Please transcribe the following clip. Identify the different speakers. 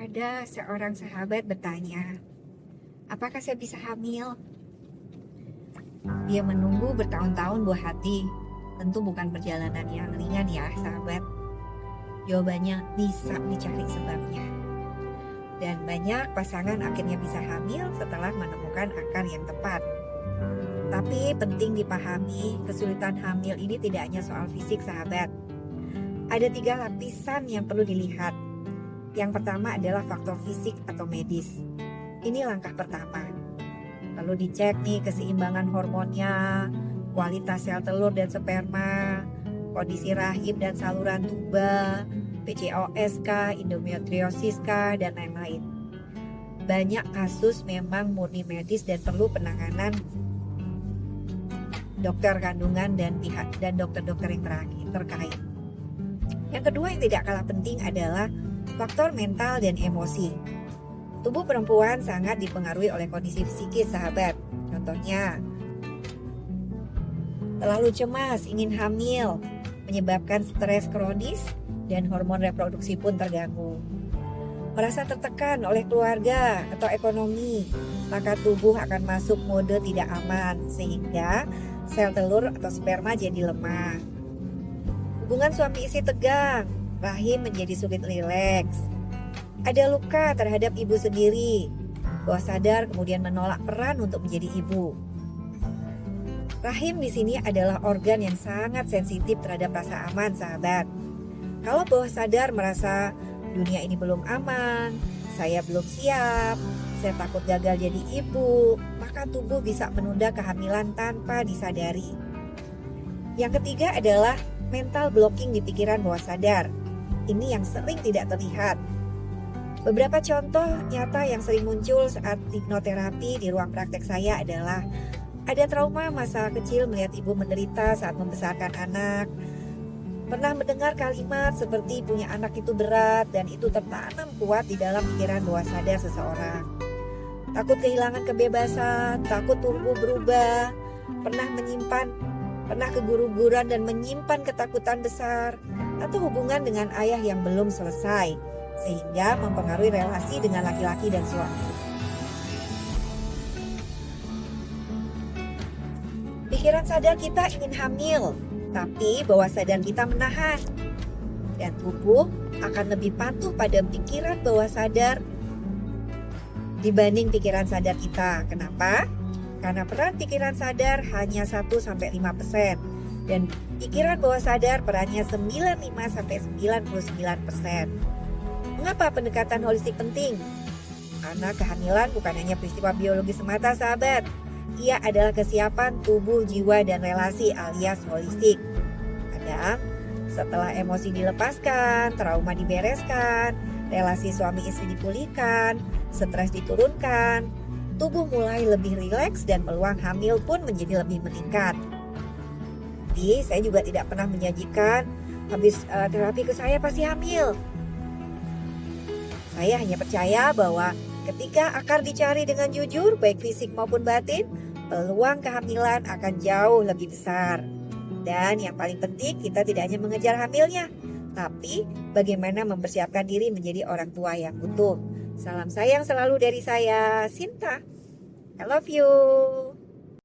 Speaker 1: Ada seorang sahabat bertanya, apakah saya bisa hamil? Dia menunggu bertahun-tahun buah hati. Tentu bukan perjalanan yang ringan ya sahabat. Jawabannya bisa dicari sebabnya. Dan banyak pasangan akhirnya bisa hamil setelah menemukan akar yang tepat. Tapi penting dipahami, kesulitan hamil ini tidak hanya soal fisik sahabat. Ada 3 lapisan yang perlu dilihat. Yang pertama adalah faktor fisik atau medis. Ini langkah pertama. Lalu dicek nih keseimbangan hormonnya, kualitas sel telur dan sperma, kondisi rahim dan saluran tuba, PCOS kah, endometriosis kah, dan lain-lain. Banyak kasus memang murni medis dan perlu penanganan dokter kandungan dan dokter-dokter yang terkait. Yang kedua yang tidak kalah penting adalah faktor mental dan emosi. Tubuh perempuan sangat dipengaruhi oleh kondisi psikis sahabat. Contohnya, terlalu cemas, ingin hamil, menyebabkan stres kronis dan hormon reproduksi pun terganggu. Merasa tertekan oleh keluarga atau ekonomi, maka tubuh akan masuk mode tidak aman sehingga sel telur atau sperma jadi lemah. Hubungan suami istri tegang, rahim menjadi sulit rileks. Ada luka terhadap ibu sendiri, bawah sadar kemudian menolak peran untuk menjadi ibu. Rahim di sini adalah organ yang sangat sensitif terhadap rasa aman, sahabat. Kalau bawah sadar merasa dunia ini belum aman, saya belum siap, saya takut gagal jadi ibu, maka tubuh bisa menunda kehamilan tanpa disadari. Yang ketiga adalah mental blocking di pikiran bawah sadar. Ini yang sering tidak terlihat. Beberapa contoh nyata yang sering muncul saat hipnoterapi di ruang praktek saya adalah ada trauma masa kecil melihat ibu menderita saat membesarkan anak, pernah mendengar kalimat seperti punya anak itu berat dan itu tertanam kuat di dalam pikiran bawah sadar seseorang, takut kehilangan kebebasan, takut tubuh berubah, pernah keguguran dan menyimpan ketakutan besar, atau hubungan dengan ayah yang belum selesai sehingga mempengaruhi relasi dengan laki-laki dan suami. Pikiran sadar kita ingin hamil, tapi bawah sadar kita menahan. Dan tubuh akan lebih patuh pada pikiran bawah sadar dibanding pikiran sadar kita. Kenapa? Karena peran pikiran sadar hanya 1-5% dan pikiran bawah sadar perannya 95-99%. Mengapa pendekatan holistik penting? Karena kehamilan bukan hanya peristiwa biologi semata, sahabat. Ia adalah kesiapan tubuh, jiwa, dan relasi alias holistik. Kadang, setelah emosi dilepaskan, trauma dibereskan, relasi suami istri dipulihkan, stres diturunkan, tubuh mulai lebih rileks dan peluang hamil pun menjadi lebih meningkat. Jadi, saya juga tidak pernah menjanjikan habis terapi ke saya pasti hamil. Saya hanya percaya bahwa ketika akar dicari dengan jujur, baik fisik maupun batin, peluang kehamilan akan jauh lebih besar. Dan yang paling penting, kita tidak hanya mengejar hamilnya, tapi bagaimana mempersiapkan diri menjadi orang tua yang utuh. Salam sayang selalu dari saya, Sinta. I love you.